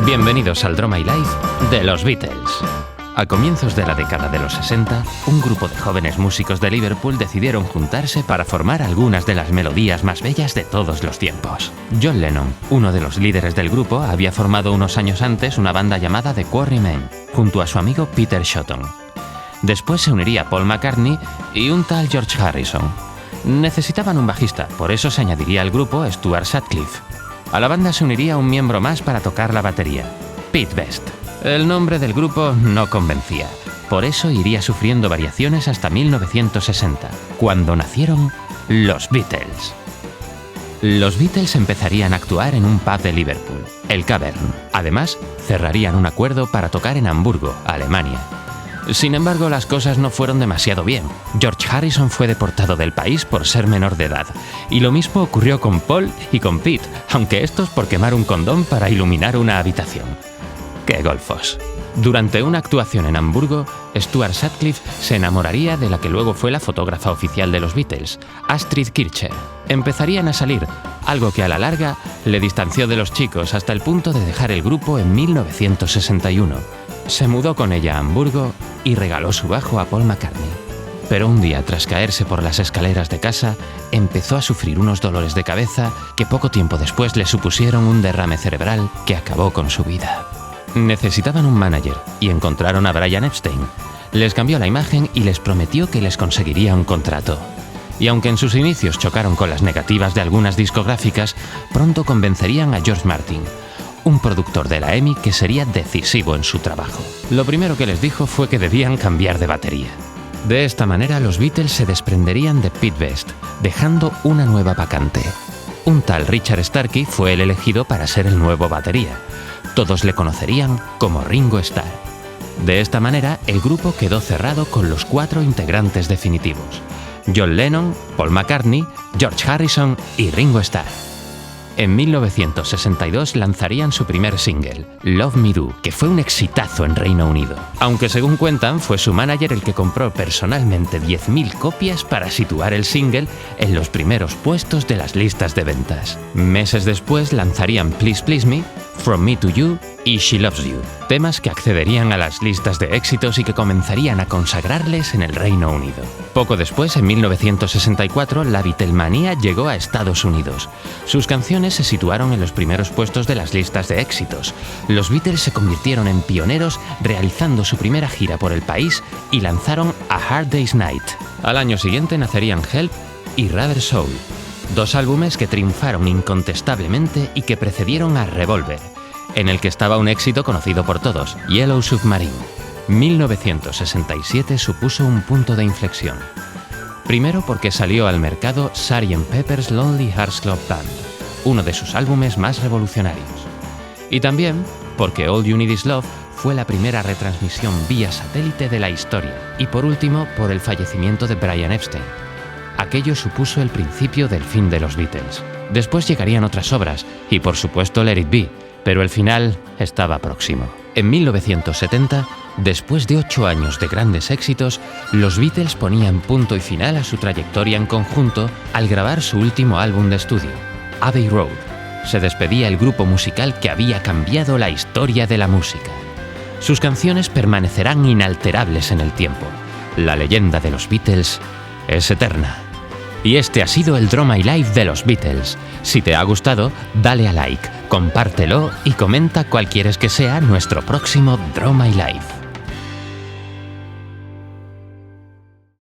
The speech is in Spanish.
Bienvenidos al Draw My Life de los Beatles. A comienzos de la década de los 60, un grupo de jóvenes músicos de Liverpool decidieron juntarse para formar algunas de las melodías más bellas de todos los tiempos. John Lennon, uno de los líderes del grupo, había formado unos años antes una banda llamada The Quarrymen, junto a su amigo Peter Shotton. Después se uniría Paul McCartney y un tal George Harrison. Necesitaban un bajista, por eso se añadiría al grupo Stuart Sutcliffe. A la banda se uniría un miembro más para tocar la batería, Pete Best. El nombre del grupo no convencía, por eso iría sufriendo variaciones hasta 1960, cuando nacieron los Beatles. Los Beatles empezarían a actuar en un pub de Liverpool, el Cavern. Además, cerrarían un acuerdo para tocar en Hamburgo, Alemania. Sin embargo, las cosas no fueron demasiado bien. George Harrison fue deportado del país por ser menor de edad. Y lo mismo ocurrió con Paul y con Pete, aunque estos por quemar un condón para iluminar una habitación. ¡Qué golfos! Durante una actuación en Hamburgo, Stuart Sutcliffe se enamoraría de la que luego fue la fotógrafa oficial de los Beatles, Astrid Kirchherr. Empezarían a salir, algo que a la larga le distanció de los chicos hasta el punto de dejar el grupo en 1961. Se mudó con ella a Hamburgo y regaló su bajo a Paul McCartney. Pero un día, tras caerse por las escaleras de casa, empezó a sufrir unos dolores de cabeza que poco tiempo después le supusieron un derrame cerebral que acabó con su vida. Necesitaban un manager y encontraron a Brian Epstein. Les cambió la imagen y les prometió que les conseguiría un contrato. Y aunque en sus inicios chocaron con las negativas de algunas discográficas, pronto convencerían a George Martin, un productor de la EMI que sería decisivo en su trabajo. Lo primero que les dijo fue que debían cambiar de batería. De esta manera los Beatles se desprenderían de Pete Best, dejando una nueva vacante. Un tal Richard Starkey fue el elegido para ser el nuevo batería. Todos le conocerían como Ringo Starr. De esta manera el grupo quedó cerrado con los 4 integrantes definitivos: John Lennon, Paul McCartney, George Harrison y Ringo Starr. En 1962 lanzarían su primer single, Love Me Do, que fue un exitazo en Reino Unido. Aunque según cuentan, fue su manager el que compró personalmente 10.000 copias para situar el single en los primeros puestos de las listas de ventas. Meses después lanzarían Please Please Me, From Me to You y She Loves You, temas que accederían a las listas de éxitos y que comenzarían a consagrarles en el Reino Unido. Poco después, en 1964, la Beatlemanía llegó a Estados Unidos. Sus canciones se situaron en los primeros puestos de las listas de éxitos. Los Beatles se convirtieron en pioneros realizando su primera gira por el país y lanzaron A Hard Day's Night. Al año siguiente nacerían Help y Rubber Soul, 2 álbumes que triunfaron incontestablemente y que precedieron a Revolver, en el que estaba un éxito conocido por todos, Yellow Submarine. 1967 supuso un punto de inflexión. Primero porque salió al mercado Sgt. Pepper's Lonely Hearts Club Band, uno de sus álbumes más revolucionarios. Y también porque All You Need Is Love fue la primera retransmisión vía satélite de la historia. Y por último, por el fallecimiento de Brian Epstein. Aquello supuso el principio del fin de los Beatles. Después llegarían otras obras, y por supuesto Let It Be, pero el final estaba próximo. En 1970, después de 8 años de grandes éxitos, los Beatles ponían punto y final a su trayectoria en conjunto al grabar su último álbum de estudio, Abbey Road. Se despedía el grupo musical que había cambiado la historia de la música. Sus canciones permanecerán inalterables en el tiempo. La leyenda de los Beatles es eterna. Y este ha sido el Draw My Life de los Beatles. Si te ha gustado, dale a like, compártelo y comenta cuál quieres que sea nuestro próximo Draw My Life.